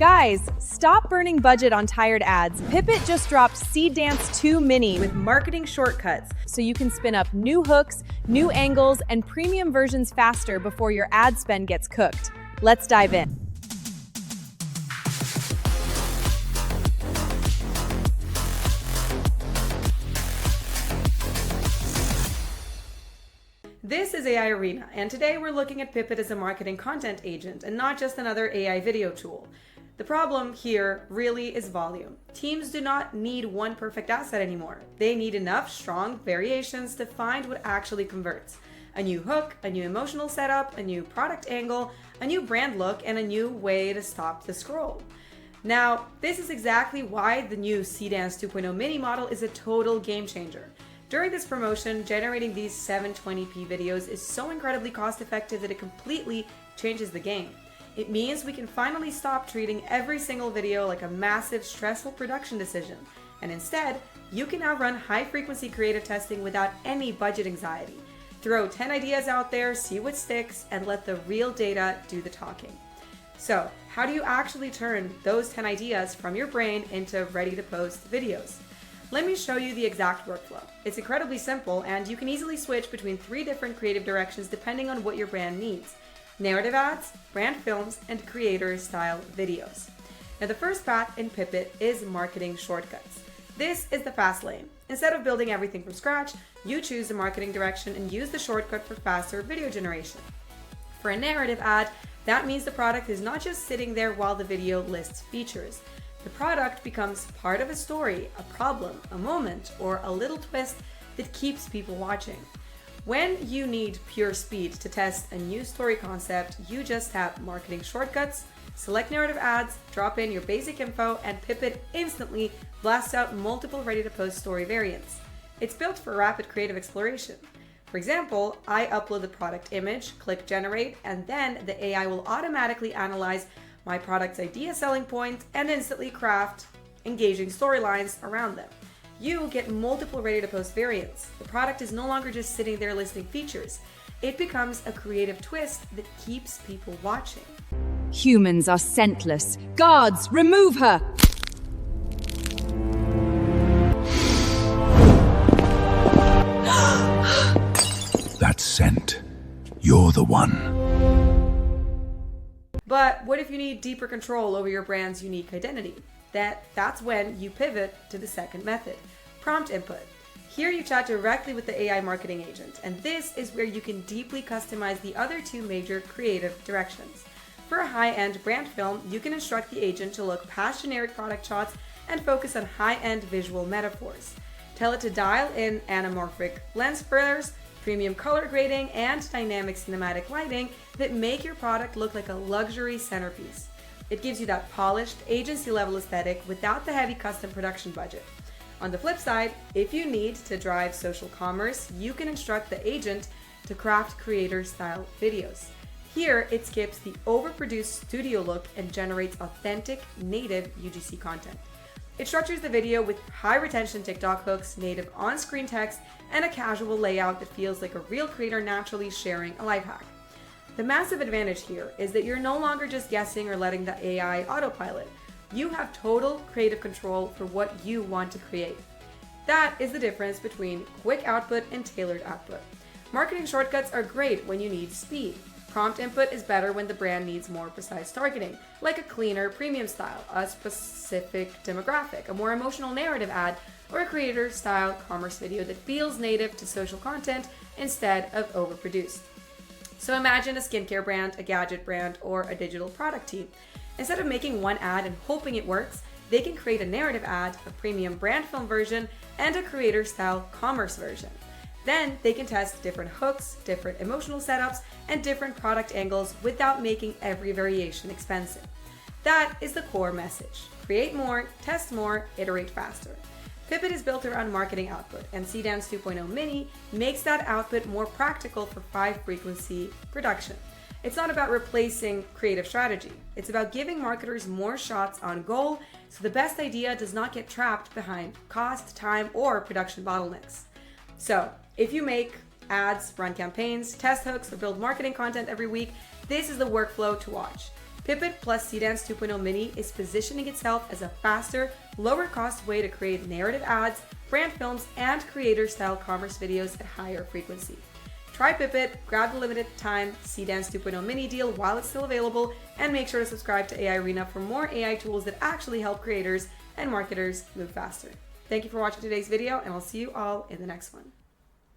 Guys, stop burning budget on tired ads. Pippit just dropped Seedance 2 Mini with marketing shortcuts, so you can spin up new hooks, new angles, and premium versions faster before your ad spend gets cooked. Let's dive in. This is AI Arena, and today we're looking at Pippit as a marketing content agent and not just another AI video tool. The problem here really is volume. Teams do not need one perfect asset anymore. They need enough strong variations to find what actually converts. A new hook, a new emotional setup, a new product angle, a new brand look, and a new way to stop the scroll. Now, this is exactly why the new Seedance 2.0 mini model is a total game changer. During this promotion, generating these 720p videos is so incredibly cost effective that it completely changes the game. It means we can finally stop treating every single video like a massive, stressful production decision. And instead, you can now run high-frequency creative testing without any budget anxiety. Throw 10 ideas out there, see what sticks, and let the real data do the talking. So, how do you actually turn those 10 ideas from your brain into ready-to-post videos? Let me show you the exact workflow. It's incredibly simple, and you can easily switch between 3 different creative directions depending on what your brand needs: narrative ads, brand films, and creator-style videos. Now, the first path in Pippit is marketing shortcuts. This is the fast lane. Instead of building everything from scratch, you choose a marketing direction and use the shortcut for faster video generation. For a narrative ad, that means the product is not just sitting there while the video lists features. The product becomes part of a story, a problem, a moment, or a little twist that keeps people watching. When you need pure speed to test a new story concept, you just tap marketing shortcuts, select narrative ads, drop in your basic info, and Pippit instantly blasts out multiple ready-to-post story variants. It's built for rapid creative exploration. For example, I upload the product image, click generate, and then the AI will automatically analyze my product's idea selling point and instantly craft engaging storylines around them. You get multiple ready-to-post variants. The product is no longer just sitting there listing features. It becomes a creative twist that keeps people watching. Humans are scentless. Guards, remove her! That scent. You're the one. But what if you need deeper control over your brand's unique identity? That's when you pivot to the second method, prompt input. Here you chat directly with the AI marketing agent, and this is where you can deeply customize the other 2 major creative directions. For a high-end brand film, you can instruct the agent to look past generic product shots and focus on high-end visual metaphors. Tell it to dial in anamorphic lens flares, premium color grading, and dynamic cinematic lighting that make your product look like a luxury centerpiece. It gives you that polished, agency-level aesthetic without the heavy custom production budget. On the flip side, if you need to drive social commerce, you can instruct the agent to craft creator-style videos. Here, it skips the overproduced studio look and generates authentic, native UGC content. It structures the video with high-retention TikTok hooks, native on-screen text, and a casual layout that feels like a real creator naturally sharing a life hack. The massive advantage here is that you're no longer just guessing or letting the AI autopilot. You have total creative control for what you want to create. That is the difference between quick output and tailored output. Marketing shortcuts are great when you need speed. Prompt input is better when the brand needs more precise targeting, like a cleaner premium style, a specific demographic, a more emotional narrative ad, or a creator-style commerce video that feels native to social content instead of overproduced. So imagine a skincare brand, a gadget brand, or a digital product team. Instead of making one ad and hoping it works, they can create a narrative ad, a premium brand film version, and a creator-style commerce version. Then they can test different hooks, different emotional setups, and different product angles without making every variation expensive. That is the core message. Create more, test more, iterate faster. Pippit is built around marketing output, and Seedance 2.0 Mini makes that output more practical for high-frequency production. It's not about replacing creative strategy. It's about giving marketers more shots on goal so the best idea does not get trapped behind cost, time, or production bottlenecks. So, if you make ads, run campaigns, test hooks, or build marketing content every week, this is the workflow to watch. Pippit plus Seedance 2.0 Mini is positioning itself as a faster, lower cost way to create narrative ads, brand films, and creator-style commerce videos at higher frequency. Try Pippit, grab the limited time Seedance 2.0 Mini deal while it's still available, and make sure to subscribe to AI Arena for more AI tools that actually help creators and marketers move faster. Thank you for watching today's video, and I'll see you all in the next one.